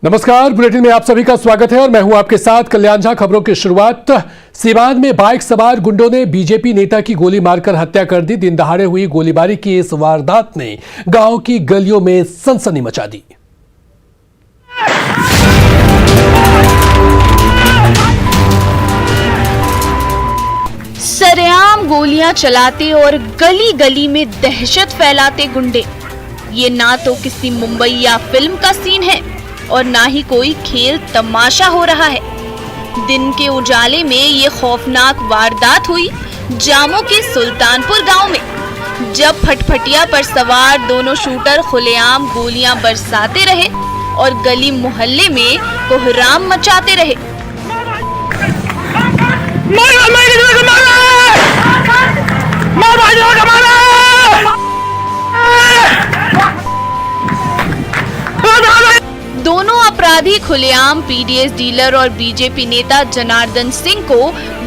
नमस्कार, बुलेटिन में आप सभी का स्वागत है और मैं हूं आपके साथ कल्याण झा। खबरों की शुरुआत, सीवान में बाइक सवार गुंडों ने बीजेपी नेता की गोली मारकर हत्या कर दी। दिन दहाड़े हुई गोलीबारी की इस वारदात ने गांव की गलियों में सनसनी मचा दी। सरेआम गोलियां चलाते और गली गली में दहशत फैलाते गुंडे, ये ना तो किसी मुंबई या फिल्म का सीन है और ना ही कोई खेल तमाशा हो रहा है। दिन के उजाले में ये खौफनाक वारदात हुई जामो के सुल्तानपुर गांव में, जब फटफटिया पर सवार दोनों शूटर खुलेआम गोलियां बरसाते रहे और गली मोहल्ले में कोहराम मचाते रहे। दोनों अपराधी खुलेआम पीडीएस डीलर और बीजेपी नेता जनार्दन सिंह को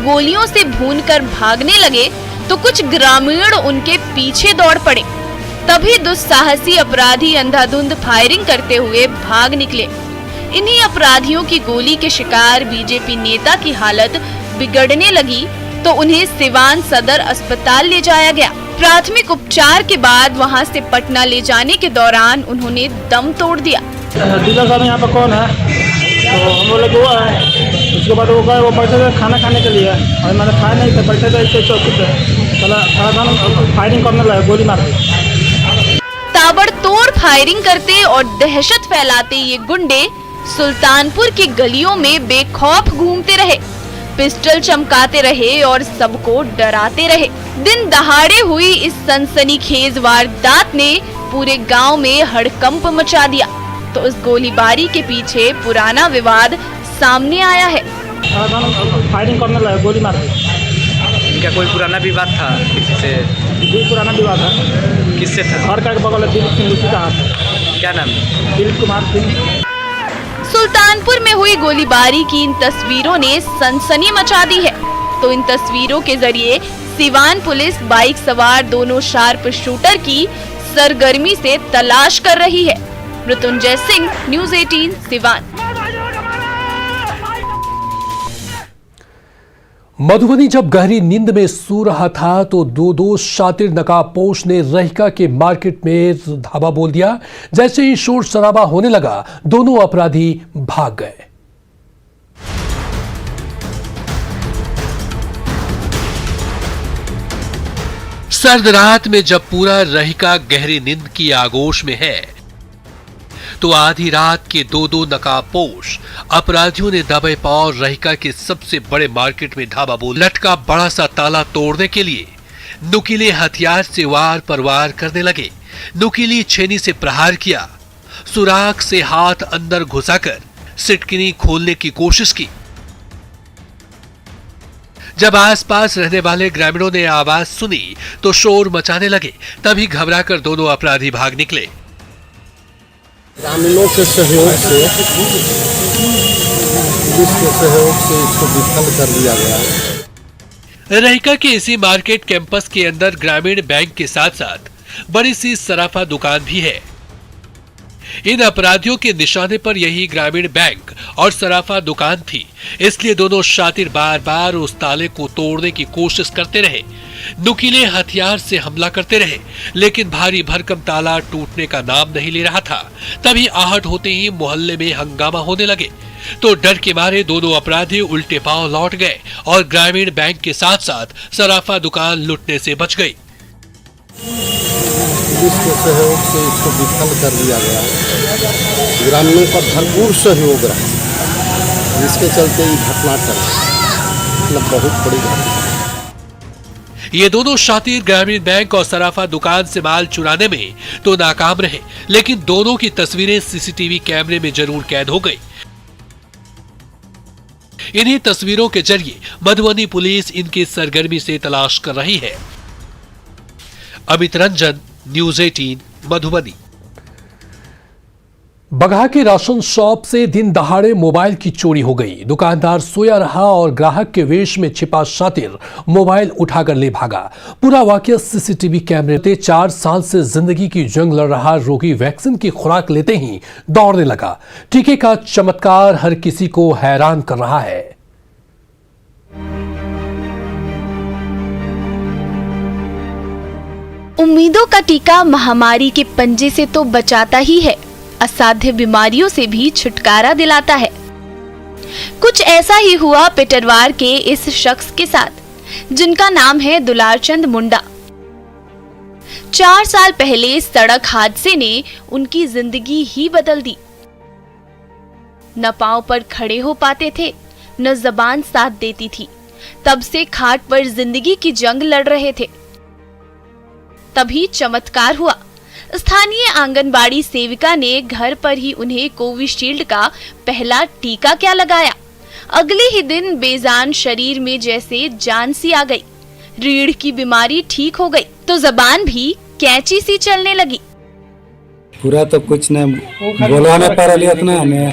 गोलियों से भूनकर भागने लगे तो कुछ ग्रामीण उनके पीछे दौड़ पड़े। तभी दुस्साहसी अपराधी अंधाधुंध फायरिंग करते हुए भाग निकले। इन्हीं अपराधियों की गोली के शिकार बीजेपी नेता की हालत बिगड़ने लगी तो उन्हें सिवान सदर अस्पताल ले जाया गया। प्राथमिक उपचार के बाद वहां से पटना ले जाने के दौरान उन्होंने दम तोड़ दिया। डीलर साहब यहाँ पर कौन है? तो हम बोले वो है। उसके बाद वो गए, वो बैठे थे खाना खाने के लिए और मैंने खाया नहीं था, बैठे थे इसे चौकी पे, चला फायरिंग करने लगा, गोली मार दी। ताबड़तोड़ फायरिंग करते और दहशत फैलाते ये गुंडे सुल्तानपुर की गलियों में बेखौफ घूमते रहे, पिस्टल चमकाते रहे और सबको डराते रहे। दिन दहाड़े हुई इस सनसनीखेज वारदात ने पूरे गांव में हड़कंप मचा दिया। तो इस गोलीबारी के पीछे पुराना विवाद सामने आया है। फायरिंग करने लगा, गोली मार दी। इनका कोई पुराना विवाद था किसी से? जी पुराना विवाद है। किससे था? घर का बगल है, दिलीप सिंह, उसी का हाथ है। क्या नाम? दिलीप कुमार सिंह। सुल्तानपुर में हुई गोलीबारी की इन तस्वीरों ने सनसनी मचा दी है। तो इन तस्वीरों के जरिए सिवान पुलिस बाइक सवार दोनों शार्प शूटर की सरगर्मी से तलाश कर रही है। मृत्युंजय सिंह, न्यूज़ 18 सिवान। मधुबनी जब गहरी नींद में सो रहा था तो दो शातिर नकाबपोश ने रहिका के मार्केट में धावा बोल दिया। जैसे ही शोर शराबा होने लगा, दोनों अपराधी भाग गए। सर्द रात में जब पूरा रहिका गहरी नींद की आगोश में है तो आधी रात के दो नकाबपोश अपराधियों ने दबे पांव रहिका के सबसे बड़े मार्केट में ढाबा बोल लटका बड़ा सा ताला तोड़ने के लिए नुकीले हथियार से वार पर वार करने लगे। नुकीली छेनी से प्रहार किया, सुराख से हाथ अंदर घुसाकर सिटकिनी खोलने की कोशिश की। जब आसपास रहने वाले ग्रामीणों ने आवाज सुनी तो शोर मचाने लगे। तभी घबराकर दोनों अपराधी भाग निकले। ग्रामीणों के सहयोग से, पुलिस के सहयोग से इसको विफल कर दिया गया है। रहिका के इसी मार्केट कैंपस के अंदर ग्रामीण बैंक के साथ साथ बड़ी सी सराफा दुकान भी है। इन अपराधियों के निशाने पर यही ग्रामीण बैंक और सराफा दुकान थी, इसलिए दोनों शातिर बार बार उस ताले को तोड़ने की कोशिश करते रहे, नुकीले हथियार से हमला करते रहे, लेकिन भारी भरकम ताला टूटने का नाम नहीं ले रहा था। तभी आहट होते ही मोहल्ले में हंगामा होने लगे तो डर के मारे दोनों अपराधी उल्टे पांव लौट गए और ग्रामीण बैंक के साथ साथ सराफा दुकान लूटने से बच गई। पुलिस के सहयोग से इसको विफल कर दिया गया है। ग्रामीणों का भरपूर सहयोग रहा, जिसके चलते ये घटना टली। मतलब बहुत बड़ी घटना। ये दोनों शातिर ग्रामीण बैंक और सराफा दुकान से माल चुराने में तो नाकाम रहे, लेकिन दोनों की तस्वीरें सीसीटीवी कैमरे में जरूर कैद हो गई। इन्हीं तस्वीरों के जरिए मधुबनी पुलिस इनकी सरगर्मी से तलाश कर रही है। अमित रंजन, न्यूज़ 18 मधुबनी। बगहा के राशन शॉप से दिन दहाड़े मोबाइल की चोरी हो गई। दुकानदार सोया रहा और ग्राहक के वेश में छिपा शातिर मोबाइल उठाकर ले भागा। पूरा वाकया सीसीटीवी कैमरे से 4 साल से जिंदगी की जंग लड़ रहा रोगी वैक्सीन की खुराक लेते ही दौड़ने लगा। टीके का चमत्कार हर किसी को हैरान कर रहा है। उम्मीदों का टीका महामारी के पंजे से तो बचाता ही है, असाध्य बीमारियों से भी छुटकारा दिलाता है। कुछ ऐसा ही हुआ पिटरवार के इस शख्स के साथ, जिनका नाम है दुलारचंद मुंडा। 4 साल पहले सड़क हादसे ने उनकी जिंदगी ही बदल दी। न पांव पर खड़े हो पाते थे, न जबान साथ देती थी। तब से खाट पर जिंदगी की जंग लड़ रहे थे। तभी चमत्कार हुआ। स्थानीय आंगनबाड़ी सेविका ने घर पर ही उन्हें कोविशील्ड का पहला टीका क्या लगाया। अगले ही दिन बेजान शरीर में जैसे जान सी आ गई। रीढ़ की बीमारी ठीक हो गई तो जबान भी कैंची सी चलने लगी। पूरा तो कुछ नहीं बोलवा नहीं पा रही इतना ने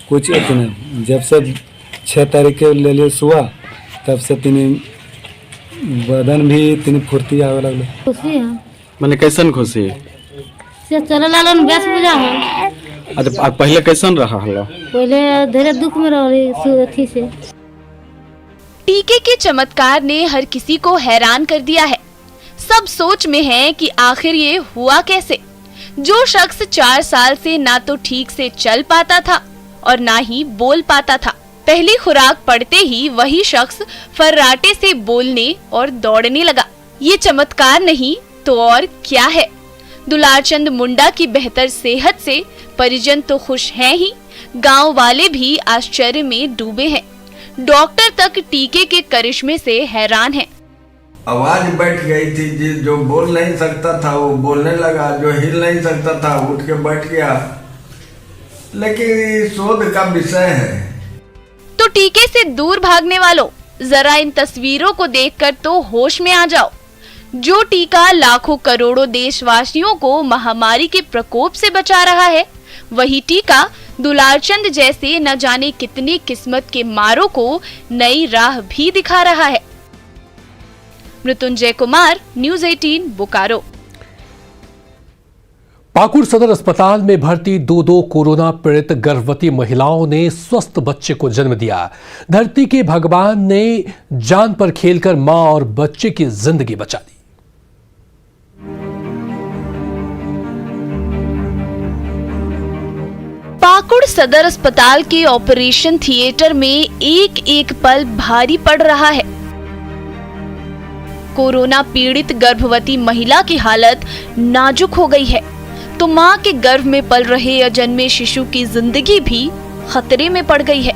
कुछ इतना। जब से 6 तारीख के ले लिए सुबह तब से बदन भी तीन फुर्ती आवे लगल। खुशी है मैंने कैसन खुशी से चले लालन बेस बुझा है। अच्छा पहले कैसन रहा हलो? पहले धीरे दुख में रही थी से। टीके के चमत्कार ने हर किसी को हैरान कर दिया है। सब सोच में है कि आखिर ये हुआ कैसे। जो शख्स 4 साल से ना तो ठीक से चल पाता था और ना ही बोल पाता था, पहली खुराक पड़ते ही वही शख्स फर्राटे से बोलने और दौड़ने लगा। ये चमत्कार नहीं तो और क्या है। दुलारचंद मुंडा की बेहतर सेहत से परिजन तो खुश हैं ही, गांव वाले भी आश्चर्य में डूबे हैं। डॉक्टर तक टीके के करिश्मे से हैरान हैं। आवाज बैठ गई थी जी, जो बोल नहीं सकता था वो बोलने लगा, जो हिल नहीं सकता था उठ के बैठ गया। लेकिन शोध का विषय है। तो टीके से दूर भागने वालों, जरा इन तस्वीरों को देखकर तो होश में आ जाओ। जो टीका लाखों करोड़ों देशवासियों को महामारी के प्रकोप से बचा रहा है, वही टीका दुलारचंद जैसे न जाने कितनी किस्मत के मारों को नई राह भी दिखा रहा है। मृत्युंजय कुमार, न्यूज़ 18 बोकारो। पाकुड़ सदर अस्पताल में भर्ती 2 कोरोना पीड़ित गर्भवती महिलाओं ने स्वस्थ बच्चे को जन्म दिया। धरती के भगवान ने जान पर खेलकर मां और बच्चे की जिंदगी बचा दी। पाकुड़ सदर अस्पताल के ऑपरेशन थिएटर में एक एक पल भारी पड़ रहा है। कोरोना पीड़ित गर्भवती महिला की हालत नाजुक हो गई है तो मां के गर्भ में पल रहे अजन्मे शिशु की जिंदगी भी खतरे में पड़ गई है।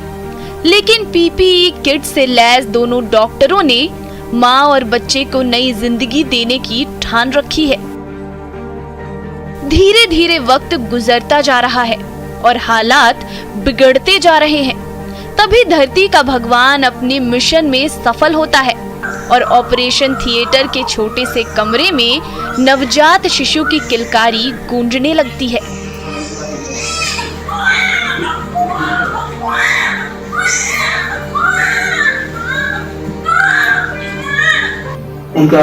लेकिन पीपीई किट से लैस दोनों डॉक्टरों ने मां और बच्चे को नई जिंदगी देने की ठान रखी है। धीरे धीरे वक्त गुजरता जा रहा है और हालात बिगड़ते जा रहे हैं। तभी धरती का भगवान अपने मिशन में सफल होता है और ऑपरेशन थिएटर के छोटे से कमरे में नवजात शिशु की किलकारी गूंजने लगती है। उनका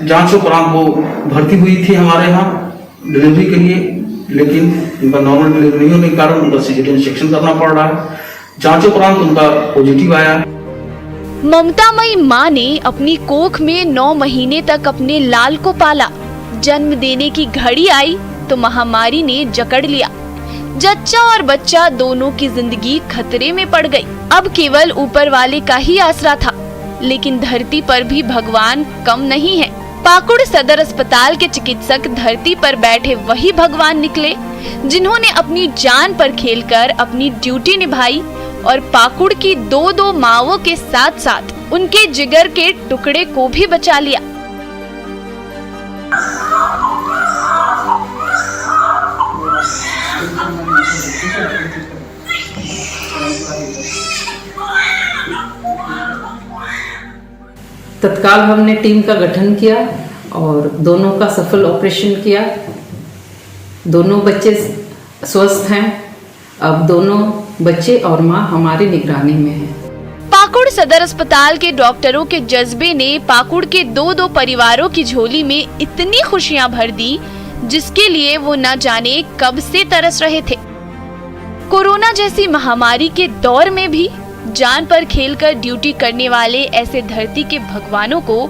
जांच उपरांत वो भर्ती हुई थी हमारे यहाँ डिलीवरी के लिए, लेकिन उनका नॉर्मल डिलीवरी नहीं होने के कारण उनका सीजेरियन सेक्शन करना पड़ रहा है। जांच उपरांत उनका पॉजिटिव आया। ममतामयी मां ने अपनी कोख में 9 महीने तक अपने लाल को पाला। जन्म देने की घड़ी आई तो महामारी ने जकड़ लिया। जच्चा और बच्चा दोनों की जिंदगी खतरे में पड़ गई। अब केवल ऊपर वाले का ही आसरा था, लेकिन धरती पर भी भगवान कम नहीं है। पाकुड़ सदर अस्पताल के चिकित्सक धरती पर बैठे वही भगवान निकले जिन्होंने अपनी जान पर खेलकर अपनी ड्यूटी निभाई और पाकुड़ की 2 मावों के साथ साथ उनके जिगर के टुकड़े को भी बचा लिया। तत्काल हमने टीम का गठन किया और दोनों का सफल ऑपरेशन किया। दोनों बच्चे स्वस्थ हैं अब दोनों बच्चे और माँ हमारी निगरानी में है। पाकुड़ सदर अस्पताल के डॉक्टरों के जज्बे ने पाकुड़ के दो परिवारों की झोली में इतनी खुशियां भर दी जिसके लिए वो न जाने कब से तरस रहे थे। कोरोना जैसी महामारी के दौर में भी जान पर खेलकर ड्यूटी करने वाले ऐसे धरती के भगवानों को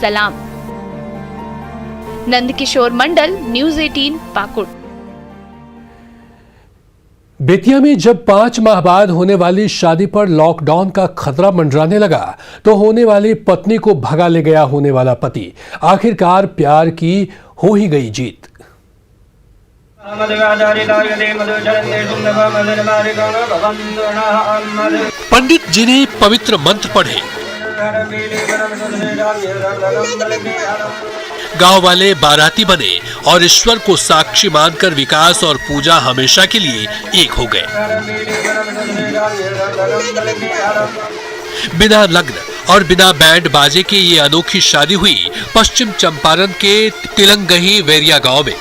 सलाम। नंदकिशोर मंडल, न्यूज़ 18 पाकुड़। बेतिया में जब 5 माह बाद होने वाली शादी पर लॉकडाउन का खतरा मंडराने लगा तो होने वाली पत्नी को भगा ले गया होने वाला पति। आखिरकार प्यार की हो ही गई जीत। पंडित जी ने पवित्र मंत्र पढ़े, गांव वाले बाराती बने और ईश्वर को साक्षी मानकर विकास और पूजा हमेशा के लिए एक हो गए। बिना लग्न और बिना बैंड बाजे के ये अनोखी शादी हुई पश्चिम चंपारण के तिलंगही वेरिया गांव में।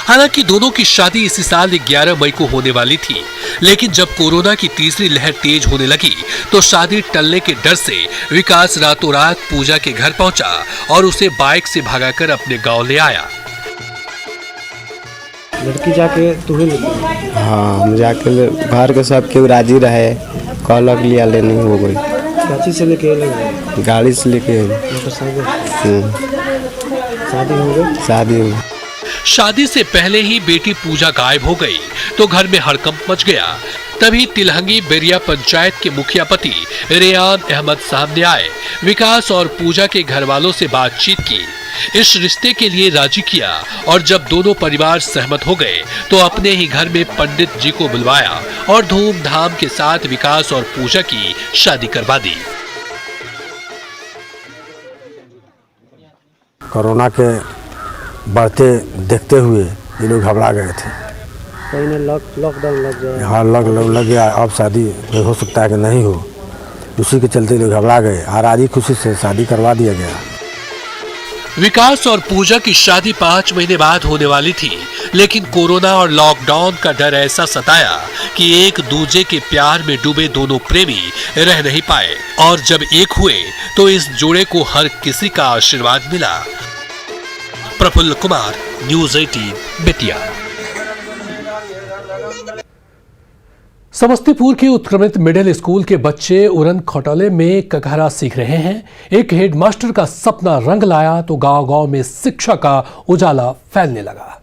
हालांकि दोनों की शादी इसी साल 11 मई को होने वाली थी, लेकिन जब कोरोना की तीसरी लहर तेज होने लगी तो शादी टलने के डर से विकास रातों रात पूजा के घर पहुंचा और उसे बाइक से भगाकर अपने गांव ले आया। लड़की जाके तुम्हें लेके? हाँ, हम जाके घर के सब केहू राजी रहे, कहलक लिया लेनी हो गई। काची से लेके लगे? गाड़ी से लेके। शादी हो गई? शादी हो। शादी से पहले ही बेटी पूजा गायब हो गई तो घर में हड़कंप मच गया। तभी तिलहंगी बेरिया पंचायत के मुखिया पति रेयान अहमद सामने आए, विकास और पूजा के घर वालों से बातचीत की, इस रिश्ते के लिए राजी किया और जब दोनों परिवार सहमत हो गए तो अपने ही घर में पंडित जी को बुलवाया और धूमधाम के साथ विकास और पूजा की शादी करवा दी। कोरोना के बढ़ते देखते हुए ये लोग घबरा गए थे। कहीं लॉकडाउन लग गया। हाँ, लग गया। अब शादी हो सकता है कि नहीं हो, उसी के चलते लोग घबरा गए और आज ही खुशी से शादी करवा दिया गया। विकास और पूजा की शादी 5 महीने बाद होने वाली थी, लेकिन कोरोना और लॉकडाउन का डर ऐसा सताया कि एक दूजे के प्यार में डूबे दोनों प्रेमी रह नहीं पाए और जब एक हुए तो इस जोड़े को हर किसी का आशीर्वाद मिला। प्रफुल्ल कुमार, न्यूज़ 18 बेतिया। समस्तीपुर के उत्क्रमित मिडिल स्कूल के बच्चे उड़न खटोले में ककहरा सीख रहे हैं। एक हेडमास्टर का सपना रंग लाया तो गांव-गांव में शिक्षा का उजाला फैलने लगा।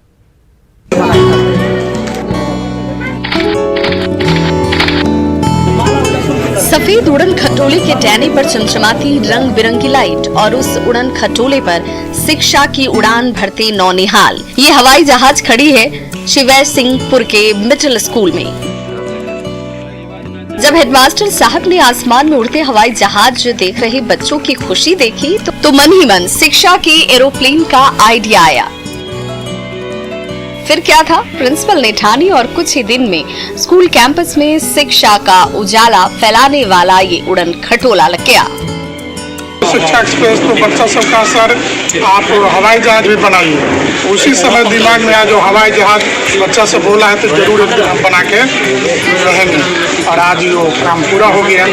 सफेद उड़न खटोले के टहनी पर चमचमाती रंग बिरंगी लाइट और उस उड़न खटोले पर शिक्षा की उड़ान भरते नौनिहाल। ये हवाई जहाज खड़ी है शिवैर सिंहपुर के मिडिल स्कूल में। जब हेडमास्टर साहब ने आसमान में उड़ते हवाई जहाज देख रहे बच्चों की खुशी देखी तो मन ही मन शिक्षा के एरोप्लेन का आइडिया आया। फिर क्या था, प्रिंसिपल ने ठानी और कुछ ही दिन में स्कूल कैंपस में शिक्षा का उजाला फैलाने वाला ये उड़न खटोला लग गया। शिक्षा एक्सप्रेस तो बच्चा सबका सर आप हवाई जहाज भी बनाइए। उसी समय दिमाग में आया जो हवाई जहाज बच्चा से बोला है तो जरूर हम बना के रहेंगे और आज वो काम पूरा हो गया।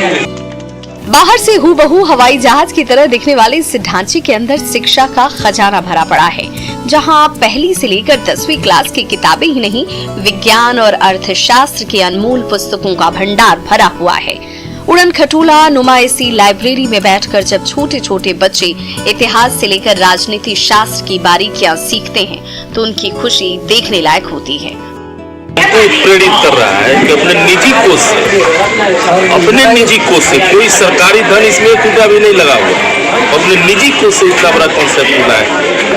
बाहर से हूबहू हवाई जहाज की तरह दिखने वाले इस ढांचे के अंदर शिक्षा का खजाना भरा पड़ा है, जहां पहली से लेकर 10वीं क्लास की किताबें ही नहीं, विज्ञान और अर्थशास्त्र के अनमोल पुस्तकों का भंडार भरा हुआ है। उड़न खटोला नुमा इसी लाइब्रेरी में बैठकर जब छोटे छोटे बच्चे इतिहास से लेकर राजनीति शास्त्र की बारीकियां सीखते हैं तो उनकी खुशी देखने लायक होती है। प्रेरित कर रहा है कि अपने निजी कोष से कोई सरकारी धन इसमें टूटा भी नहीं लगा हुआ, अपने निजी कोष से इतना बड़ा कॉन्सेप्ट मिला है,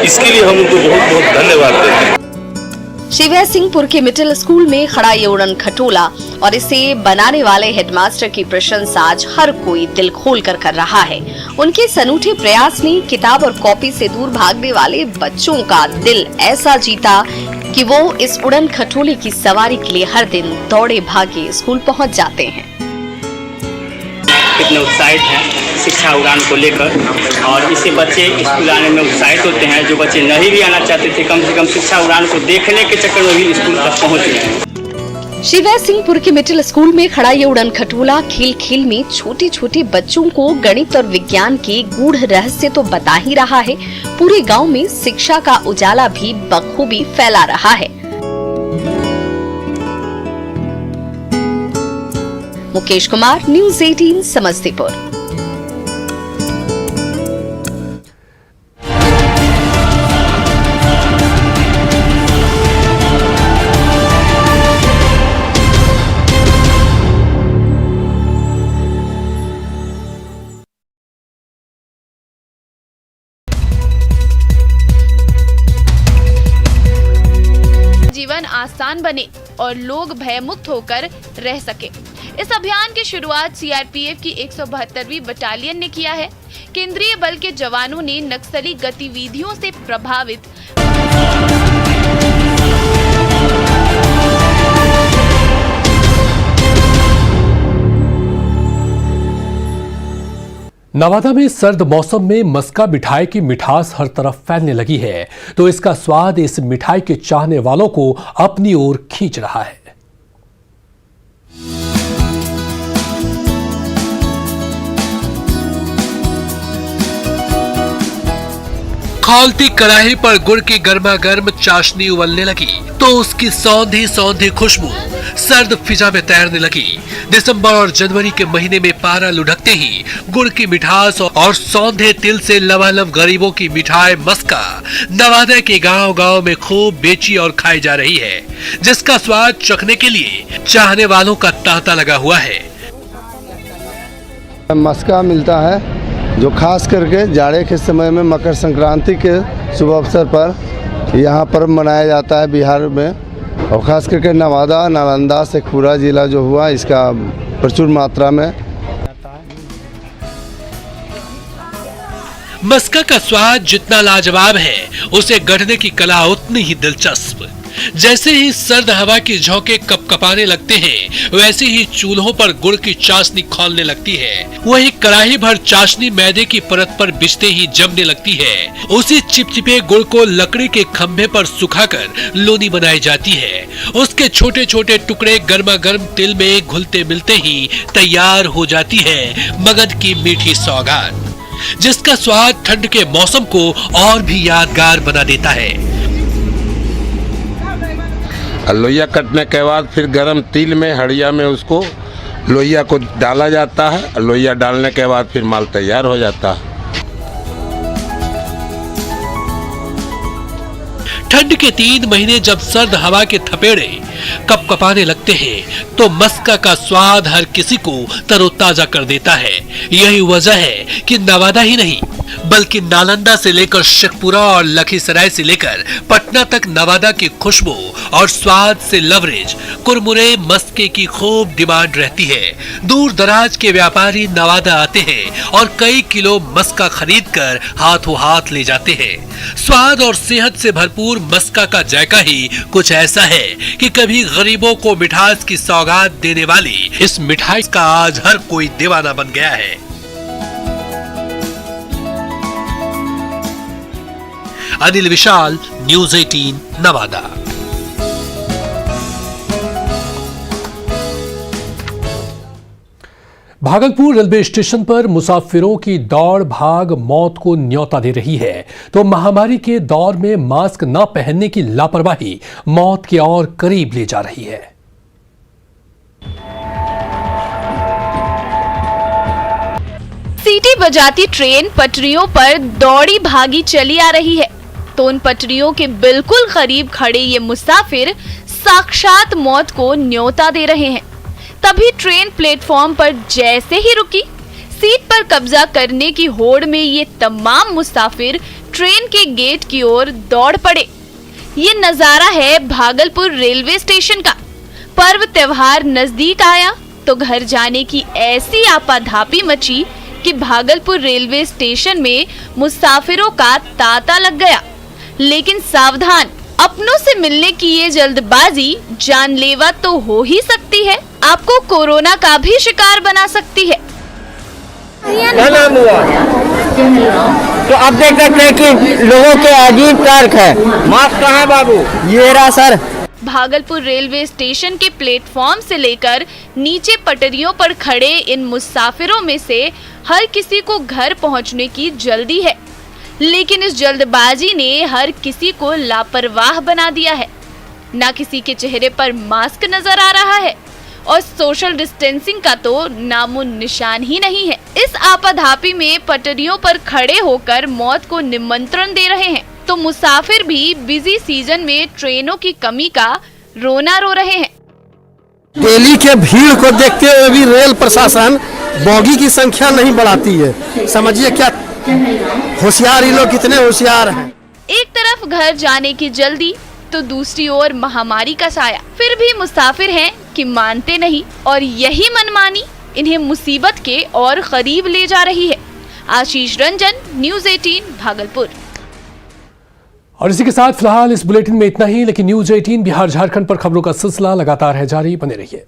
इसके लिए हम उनको बहुत बहुत धन्यवाद देते हैं। शिवैर सिंहपुर के मिडिल स्कूल में खड़ा ये उड़न खटोला और इसे बनाने वाले हेडमास्टर की प्रशंसा आज हर कोई दिल खोल कर रहा है। उनके इस अनूठे प्रयास ने किताब और कॉपी से दूर भागने वाले बच्चों का दिल ऐसा जीता कि वो इस उड़न खटोले की सवारी के लिए हर दिन दौड़े भागे स्कूल पहुंच जाते हैं। कितने उत्साहित हैं शिक्षा उड़ान को लेकर और इससे बच्चे स्कूल आने में उत्साहित होते हैं। जो बच्चे नहीं भी आना चाहते थे, कम से कम शिक्षा उड़ान को देखने के चक्कर में भी स्कूल तक पहुंच गए हैं। शिवराज सिंहपुर के मिडिल स्कूल में खड़ा ये उड़न खटोला खेल खेल में छोटे छोटे बच्चों को गणित और विज्ञान के गूढ़ रहस्य तो बता ही रहा है, पूरे गांव में शिक्षा का उजाला भी बखूबी फैला रहा है। मुकेश कुमार, न्यूज़ 18 समस्तीपुर। जीवन आसान बने और लोग भयमुक्त होकर रह सके, इस अभियान की शुरुआत सीआरपीएफ की 172वीं बटालियन ने किया है। केंद्रीय बल के जवानों ने नक्सली गतिविधियों से प्रभावित नवादा में सर्द मौसम में मस्का मिठाई की मिठास हर तरफ फैलने लगी है, तो इसका स्वाद इस मिठाई के चाहने वालों को अपनी ओर खींच रहा है। खौलती कढ़ाई पर गुड़ की गर्मा गर्म चाशनी उबलने लगी तो उसकी सौंधी सौंधी खुशबू सर्द फिजा में तैरने लगी। दिसंबर और जनवरी के महीने में पारा लुढ़कते ही गुड़ की मिठास और सौंधे तिल से लबालब गरीबों की मिठाई मस्का नवादा के गांव गांव में खूब बेची और खाई जा रही है, जिसका स्वाद चखने के लिए चाहने वालों का तांता लगा हुआ है। मस्का मिलता है जो खास करके जाड़े के समय में मकर संक्रांति के शुभ अवसर पर यहाँ पर मनाया जाता है बिहार में, और ख़ास करके नवादा, नालंदा, शेखपुरा जिला जो हुआ इसका प्रचुर मात्रा में। मस्का का स्वाद जितना लाजवाब है, उसे गढ़ने की कला उतनी ही दिलचस्प। जैसे ही सर्द हवा की झोंके कपकपाने लगते हैं, वैसे ही चूल्हों पर गुड़ की चाशनी खौलने लगती है। वही कड़ाही भर चाशनी मैदे की परत पर बिछते ही जमने लगती है। उसी चिपचिपे गुड़ को लकड़ी के खंभे पर सुखाकर लोनी बनाई जाती है। उसके छोटे छोटे टुकड़े गर्मा गर्म तिल में घुलते मिलते ही तैयार हो जाती है मगध की मीठी सौगात, जिसका स्वाद ठंड के मौसम को और भी यादगार बना देता है। लोहिया कटने के बाद फिर गरम तिल में हड़िया में उसको लोहिया को डाला जाता है। लोहिया डालने के बाद फिर माल तैयार हो जाता है। ठंड के 3 महीने जब सर्द हवा के थपेड़े कपकपाने लगते हैं, तो मस्का का स्वाद हर किसी को तरोताजा कर देता है। यही वजह है कि नवादा ही नहीं बल्कि नालंदा से लेकर शेखपुरा और लखीसराय से लेकर पटना तक नवादा की खुशबू और स्वाद से लवरेज कुरमुरे मस्के की खूब डिमांड रहती है। दूर दराज के व्यापारी नवादा आते हैं और कई किलो मस्का खरीदकर हाथों हाथ ले जाते हैं। स्वाद और सेहत से भरपूर मस्का का जायका ही कुछ ऐसा है कि कभी गरीबों को मिठास की सौगात देने वाली इस मिठाई का आज हर कोई दीवाना बन गया है। Anil Vishal, news 18 Nawada. Bhagalpur railway station पर मुसाफिरों की दौड़ भाग मौत को न्योता दे रही है, तो महामारी के दौर में मास्क न पहनने की लापरवाही मौत के और करीब ले जा रही है। सीटी बजाती ट्रेन पटरियों पर दौड़ी भागी चली आ रही है, तो उन पटरियों के बिल्कुल करीब खड़े ये मुसाफिर साक्षात मौत को न्योता दे रहे हैं। तभी ट्रेन प्लेटफॉर्म पर जैसे ही रुकी, सीट पर कब्जा करने की होड़ में ये तमाम मुसाफिर ट्रेन के गेट की ओर दौड़ पड़े। ये नजारा है भागलपुर रेलवे स्टेशन का। पर्व त्योहार नजदीक आया तो घर जाने की ऐसी आपाधापी मची कि भागलपुर रेलवे स्टेशन में मुसाफिरों का तांता लग गया। लेकिन सावधान, अपनों से मिलने की ये जल्दबाजी जानलेवा तो हो ही सकती है, आपको कोरोना का भी शिकार बना सकती है। क्या नाम हुआ? तो अब देख सकते हैं कि लोगों के अजीब तर्क है। मास्क कहाँ है बाबू? ये रहा सर। भागलपुर रेलवे स्टेशन के प्लेटफॉर्म से लेकर नीचे पटरियों पर खड़े इन मुसाफिरों में से हर किसी को घर पहुंचने की जल्दी है, लेकिन इस जल्दबाजी ने हर किसी को लापरवाह बना दिया है। ना किसी के चेहरे पर मास्क नजर आ रहा है और सोशल डिस्टेंसिंग का तो नामो निशान ही नहीं है। इस आपाधापी में पटरियों पर खड़े होकर मौत को निमंत्रण दे रहे हैं, तो मुसाफिर भी बिजी सीजन में ट्रेनों की कमी का रोना रो रहे हैं। दिल्ली के भीड़ को देखते हुए भी रेल प्रशासन बोगी की संख्या नहीं बढ़ाती है। समझिए क्या होशियार ये लोग कितने होशियार हैं। एक तरफ घर जाने की जल्दी तो दूसरी ओर महामारी का साया, फिर भी मुसाफिर हैं कि मानते नहीं और यही मनमानी इन्हें मुसीबत के और करीब ले जा रही है। आशीष रंजन, न्यूज़ 18 भागलपुर। और इसी के साथ फिलहाल इस बुलेटिन में इतना ही, लेकिन न्यूज़ 18 बिहार झारखंड पर खबरों का सिलसिला लगातार है जारी, बने रहिए।